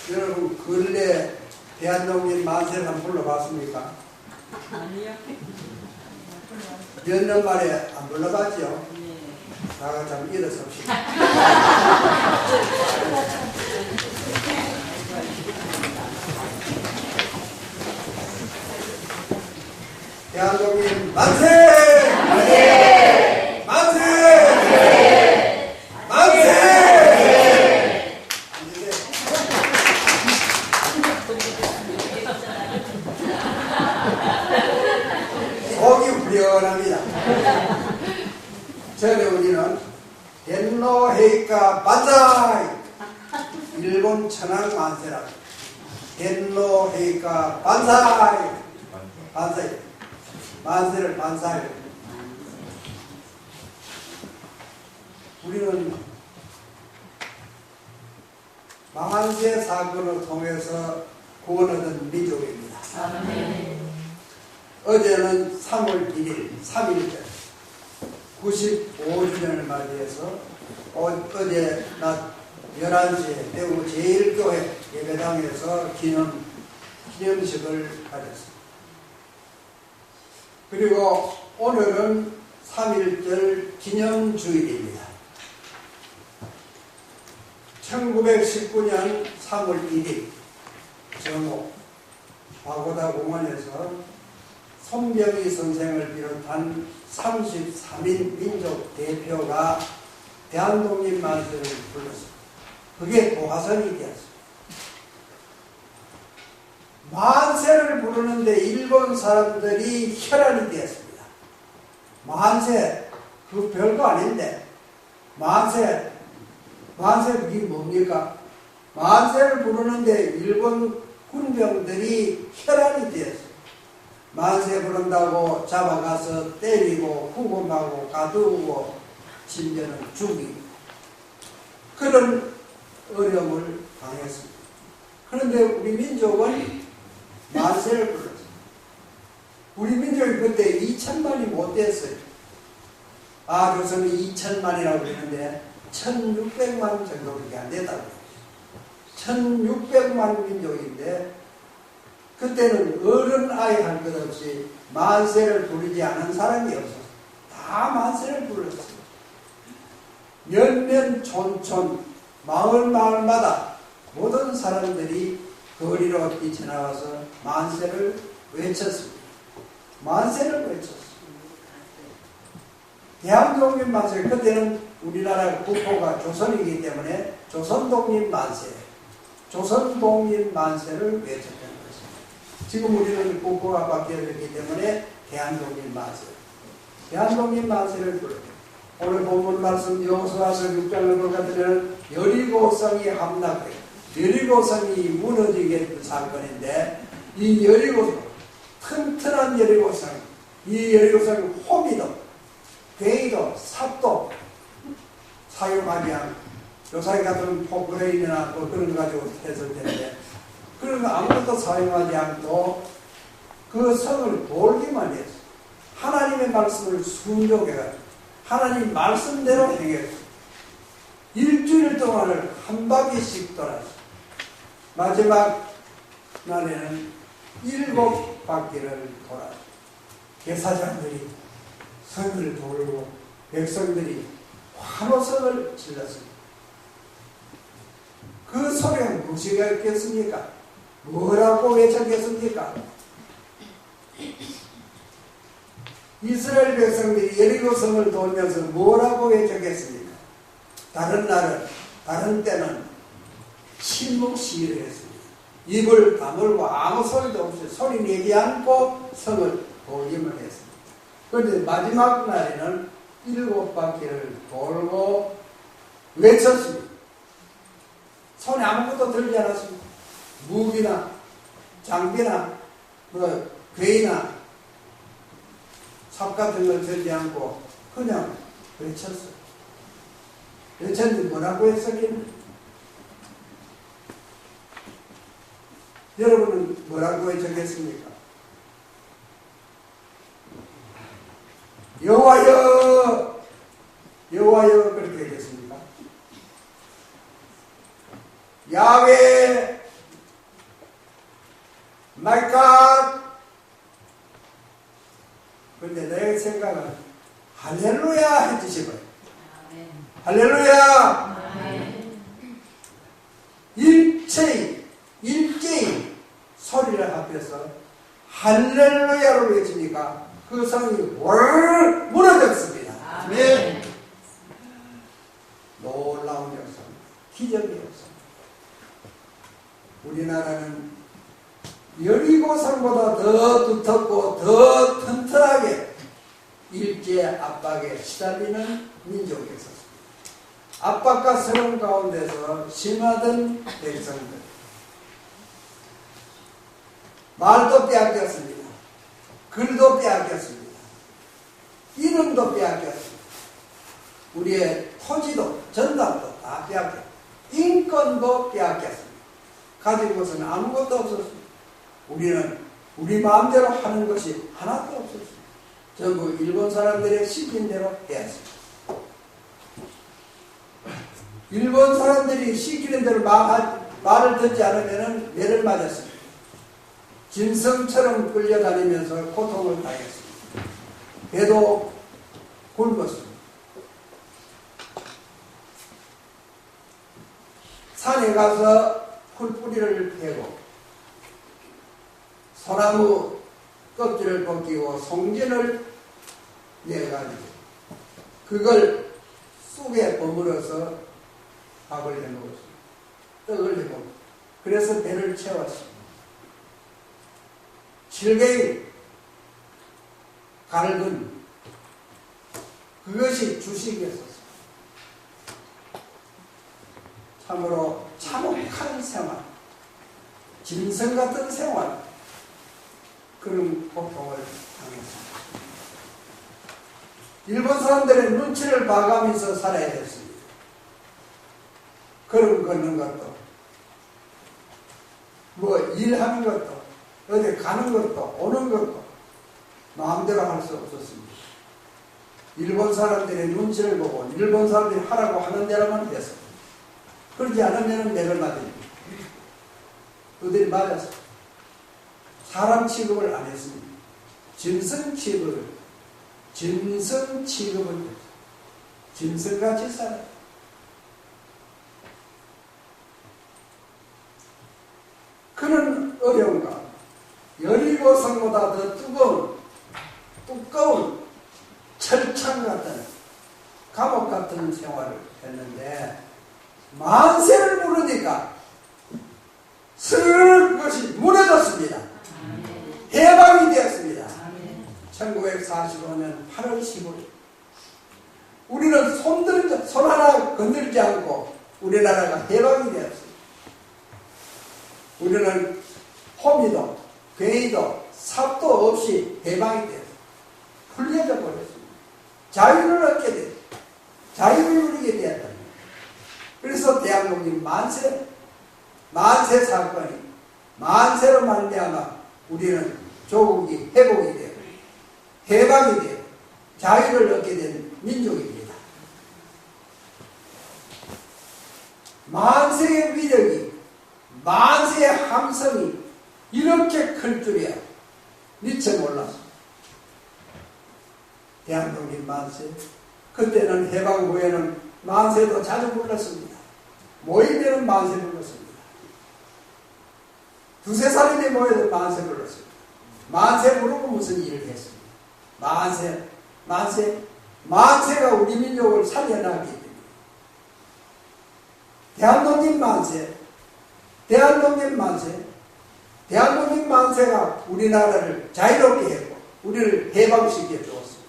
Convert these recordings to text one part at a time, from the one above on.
여러분 근래 대한독립 만세를 한번 불러봤습니까? 아니요. 몇 년 만에 안 불러봤죠? 네. 다 같이 한번 일어섭시다. 대한독립 만세! 만세! 만세! 만세! 속이 후련합니다. 전에 우리는 덴노헤이카 반자이 일본 천황 만세라고 덴노헤이카 반자이 반자이 만세를 반사해. 우리는 망한세 사건을 통해서 구원 얻은 민족입니다. 어제는 3월 1일 3.1절 95주년을 맞이해서 어제 낮 11시에 대구 제1교회 예배당에서 기념식을 가졌습니다. 그리고 오늘은 3.1절 기념주일입니다. 1919년 3월 1일 정오 바고다 공원에서 손병희 선생을 비롯한 33인 민족 대표가 대한독립 만세를 불렀습니다. 그게 도화선이 되었습니다. 만세를 부르는데 일본 사람들이 혈안이 되었습니다. 만세, 그 별거 아닌데 만세 이게 뭡니까? 만세를 부르는데 일본 군병들이 혈안이 되었습니다. 만세 부른다고 잡아가서 때리고 후금하고 가두고 심지어는 죽이고 그런 어려움을 당했습니다. 그런데 우리 민족은 만세를 불렀어요. 우리 민족이 그때 2천만이 못 됐어요. 조선은 2천만이라고 그러는데 1600만 정도밖에 안 됐다고. 1600만 민족인데 그때는 어른 아이 할 것 없이 만세를 부르지 않은 사람이 없었어요. 다 만세를 불렀어요. 몇몇 촌촌 마을마다 모든 사람들이 거리로 뛰쳐나와서 만세를 외쳤습니다. 만세를 외쳤습니다. 대한독립 만세, 그때는 우리나라 국호가 조선이기 때문에 조선독립 만세, 조선독립 만세를 외쳤던 것입니다. 지금 우리는 국호가 바뀌었기 때문에 대한독립 만세, 대한독립 만세를 불렀습니다. 오늘 본문 말씀 여호수아서 6장을 볼 같으면 여리고성이 함락돼요. 여리고성이 무너지게 된 사건인데 이 여리고성, 튼튼한 여리고성, 이 여리고성이 호미도, 괭이도, 삽도 사용하지 않고 요새 같은 포크레인이나 뭐 그런 거 가지고 했을 텐데 그런 거 아무것도 사용하지 않고 그 성을 돌기만 했어. 하나님의 말씀을 순종해가지고 하나님 말씀대로 행했어. 일주일 동안을 한 바퀴씩 돌았어. 마지막 날에는 7바퀴를 돌았어. 제사장들이 성을 돌고 백성들이 환호성을 질렀습니다. 그 소리가 무엇이겠습니까? 뭐라고 외쳤겠습니까? 이스라엘 백성들이 여리고성을 돌면서 뭐라고 외쳤겠습니까? 다른 날은, 다른 때는 침묵 시위를 했습니다. 입을 다물고 아무 소리도 없이 소리 내지 않고 성을 돌림을 했습니다. 그런데 마지막 날에는 7바퀴를 돌고 외쳤습니다. 손에 아무것도 들지 않았습니다. 무기나 장비나 괭이나 삽 같은 걸 들지 않고 그냥 외쳤어요. 외쳤는데 뭐라고 했었겠냐? 여러분은 뭐라고 외쳤겠습니까? 여호와여, 여호와여 그렇게 했겠습니까? 야훼, My God! 근데 내 생각은 할렐루야 해주시고요. 할렐루야! 일제히 소리를 합해서 할렐루야로 외치니까 그 성이 월 무너졌습니다. 아멘. 놀라운 역사, 기적의 역사. 우리나라는 여리고성보다 더 두텁고 더 튼튼하게 일제 압박에 시달리는 민족이었습니다. 압박과 서름 가운데서 심하던 백성들, 말도 빼앗겼습니다. 글도 빼앗겼습니다. 이름도 빼앗겼습니다. 우리의 토지도 전당도 다 빼앗겼습니다. 인권도 빼앗겼습니다. 가진 것은 아무것도 없었습니다. 우리는 우리 마음대로 하는 것이 하나도 없었습니다. 전부 일본 사람들의 시킨 대로 해왔습니다. 일본 사람들이 시키는 대로 말을 듣지 않으면 매를 맞았습니다. 짐승처럼 끌려다니면서 고통을 당했습니다. 배도 굵었습니다. 산에 가서 풀뿌리를 패고 소나무 껍질을 벗기고 송진을 내가지고 그걸 쑥에 버무려서 밥을 해먹었습니다. 떡을 해먹었습니다. 그래서 배를 채웠습니다. 질개인 갈근 그것이 주식이었었습니다. 참으로 참혹한 생활, 짐승 같은 생활, 그런 고통을 당했습니다. 일본 사람들의 눈치를 봐가면서 살아야 됐습니다. 걸음 걷는 것도, 뭐 일하는 것도, 어디 가는 것도, 오는 것도 마음대로 할 수 없었습니다. 일본 사람들의 눈치를 보고 일본 사람들이 하라고 하는 대로만 했습니다. 그러지 않으면 매를 맞습니다. 그들이 맞았어. 사람 취급을 안 했습니다. 짐승 취급을 했어요. 짐승같이 살아요. 그런 어려움과 여리고성보다 더 두꺼운 철창 같은 감옥 같은 생활을 했는데 만세를 부르니까 그것이 무너졌습니다. 해방이 되었습니다. 1945년 8월 15일 우리는 손 하나 건들지 않고 우리나라가 해방이 되었습니다. 우리는 호미도 괴이도 삽도 없이 해방이 되었습니다. 풀려져 버렸습니다. 자유를 얻게 됐습니다. 자유를 누리게 되었다. 그래서 대한민국 만세 사건이 만세로 말미암아 우리는 조국이 회복이 되고 해방이 되고 자유를 얻게 된 민족입니다. 만세의 위력이 만세의 함성이 이렇게 클 줄이야 미처 몰랐어. 대한민국 만세 그때는 해방 후에는 만세도 자주 불렀습니다. 모이면 만세 불렀습니다. 두세 살인데 모여도 만세 불렀습니다. 만세 부르고 무슨 일을 했습니다. 만세가 우리 민족을 살려나기 때문에 대한독립 만세가 우리나라를 자유롭게 했고 우리를 해방시켜 주었습니다.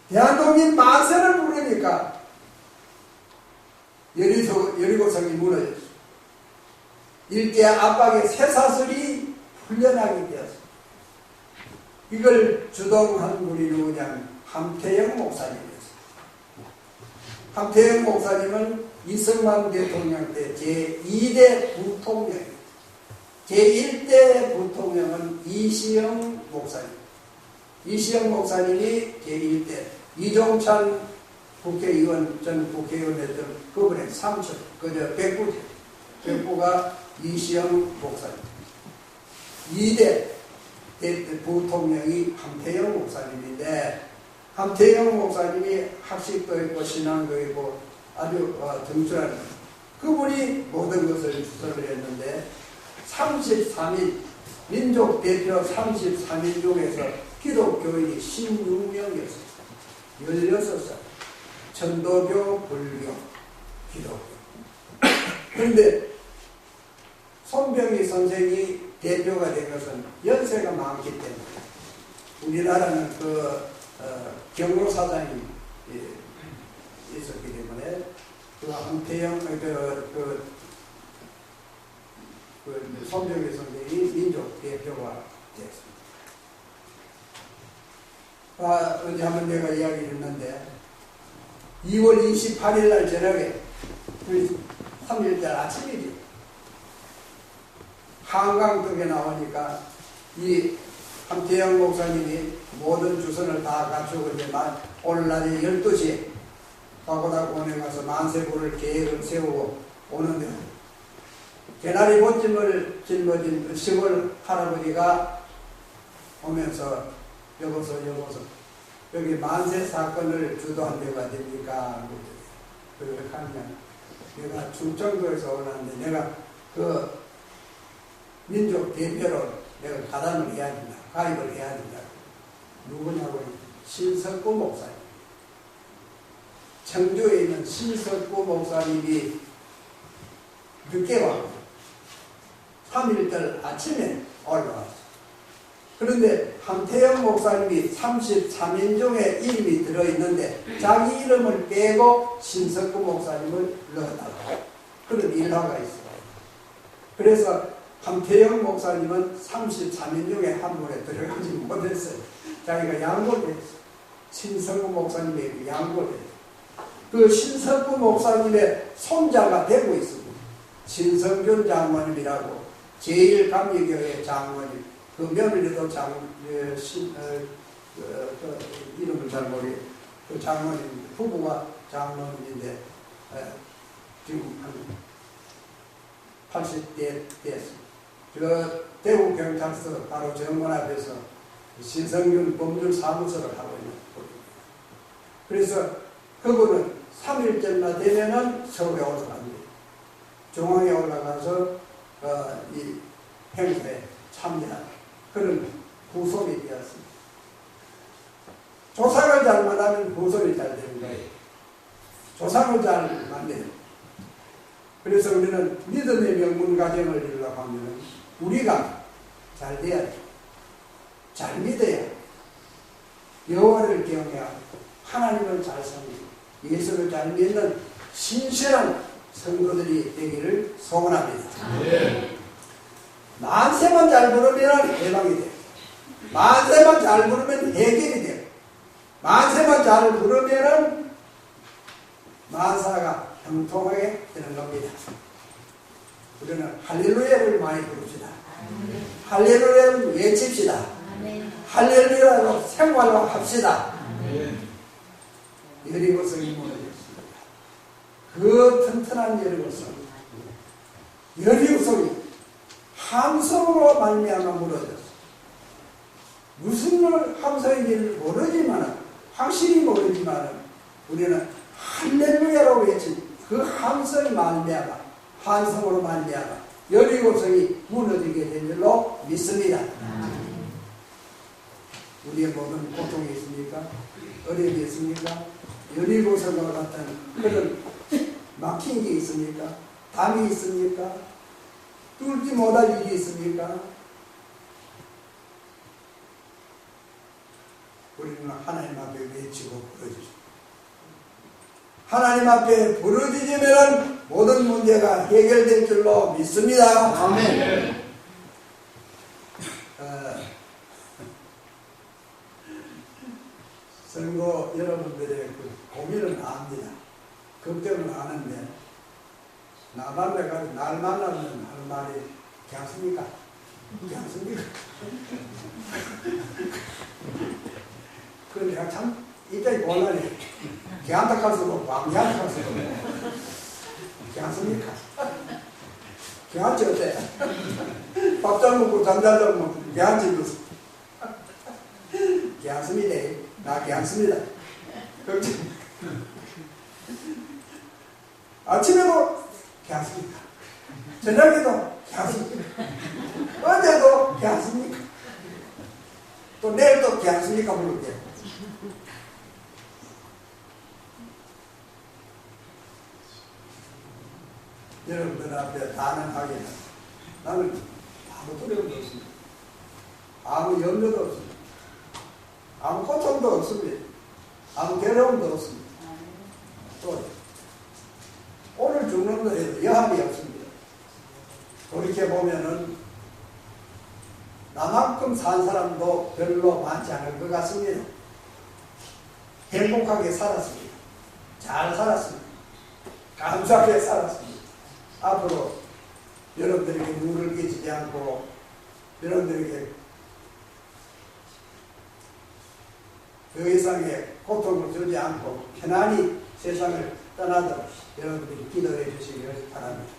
대한독립 만세를 부르니까 여리고성이 무너졌습니다. 일제 압박의 쇠사슬이 풀려나게 되었습니다. 이걸 주동한 분이 누구냐면 함태영 목사님이었습니다. 함태영 목사님은 이승만 대통령 때 제2대 부통령입니다. 제1대 부통령은 이시영 목사님. 이시영 목사님이 제1대 이종찬 국회의원 전 국회의원 했던 그분의 삼촌 그저 백부제 대표가 이시영 목사님. 2대 부통령이 함태영 목사님인데, 함태영 목사님이 학식도 있고 신앙도 있고 아주 정출한 그분이 모든 것을 주선을 했는데 33인 민족 대표 33인 중에서 기독교인이 16명이었어요. 16살. 천도교, 불교, 기독교. 그런데 손병희 선생이 대표가 된 것은 연세가 많기 때문에 우리나라는 경로사장이 있었기 때문에 그 함태영 손병희 선생이 민족 대표가 되었습니다. 언제 한번 내가 이야기를 했는데 2월 28일 날 저녁에 3일절 아침이죠. 한강떡에 나오니까 이 함태영 목사님이 모든 주선을 다 갖추고 이제 오늘날이 12시에 과고다공원에 가서 만세부를 계획을 세우고 오는데 개나리 보찜을 짊어진 시골 할아버지가 오면서 여보소 여기 만세 사건을 주도한 데가 됩니까? 그렇게 하면 내가 충청도에서 오는데 내가 그 민족 대표로 내가 가담을 해야 된다. 가입을 해야 된다. 누구냐고 신석구 목사님. 청주에 있는 신석구 목사님이 늦게 왔고 3일절 아침에 올라왔어. 그런데 함태영 목사님이 33인 중에 이름이 들어있는데 자기 이름을 빼고 신석구 목사님을 넣었다고 그런 일화가 있어요. 그래서 함태영 목사님은 33인 중에 한 분에 들어가지 못했어요. 자기가 양보를 했어요. 신석구 목사님에게 양보를 했어요. 그 신석구 목사님의 손자가 되고 있습니다. 신성준 장모님이라고 제1감리교회 장모님. 그 며느리도 이름을 잘 모르겠어요. 그 장모님, 부부가 장모님인데 지금 한 80대 됐습니다. 저 대구경찰서 바로 정문 앞에서 신성균 법률사무소를 하고 있는 분입니다. 그래서 그분은 3일절만 되면은 서울에 올라갑니다. 중앙에 올라가서 이 행사에 참여하는 그런 후손이 되었습니다. 조상을 잘 만나면 후손이 잘 되는 거예요. 조상을 잘 만나요. 그래서 우리는 믿음의 명문 가정을 이루려고 하면 우리가 잘 돼야 돼. 잘 믿어야 돼. 여호와를 경외하고 하나님을 잘 섬기고 예수를 잘 믿는 신실한 성도들이 되기를 소원합니다. 네. 만세만 잘 부르면 해방이 돼요. 만세만 잘 부르면 해결이 돼요. 만세만 잘 부르면 만사가 형통하게 되는 겁니다. 우리는 할렐루야를 많이 부릅시다. 할렐루야를 외칩시다. 할렐루야로 생활로 합시다. 여리고성이 무너졌습니다. 그 튼튼한 여리고성, 여리고성이 함성으로 말미암아 무너졌어. 무슨 함성인지를 모르지만 확실히 모르지만 우리는 할렐루야로 외친 그 함성이 말미암아 환성으로 말미암아 여리고성이 무너지게 된 줄로 믿습니다. 우리의 모든 고통이 있습니까? 어려움이 있습니까? 여리고성과 같은 그런 막힌 게 있습니까? 담이 있습니까? 뚫지 못할 일이 있습니까? 우리는 하나님 앞에 외치고 부르짖습니다. 하나님 앞에 부르짖으면 모든 문제가 해결될 줄로 믿습니다. 아멘. 선거 여러분들의 그 고민은 압니다. 걱정은 아는데 나 만나가지고 날 만나면 하는 말이 괜찮습니까? 괜찮습니까? 그 내가 참 입장이 곤란해. 걔한테 갈수록 왕걔한테 갈수록 괜찮습니까? 개한지 어때? 밥 잘 먹고 잠 잘 자면 개한지도 개한습니다. 나 개한습니다. 걱정. 아침에도 개한습니까? 저녁에도 개한습니까? 어제도 개한습니까? 또 내일도 개한습니까? 물을게요. 여러분들 앞에 단언하기는 나는 아무 두려움도 없습니다. 아무 염려도 없습니다. 아무 고통도 없습니다. 아무 괴로움도 없습니다. 또 오늘 죽는 것에도 여함이 없습니다. 돌이켜보면은 나만큼 산 사람도 별로 많지 않을 것 같습니다. 행복하게 살았습니다. 잘 살았습니다. 감사하게 살았습니다. 앞으로 여러분들에게 누를 끼치지 않고 여러분들에게 그 이상의 고통을 주지 않고 편안히 세상을 떠나도록 여러분들이 기도해 주시기를 바랍니다.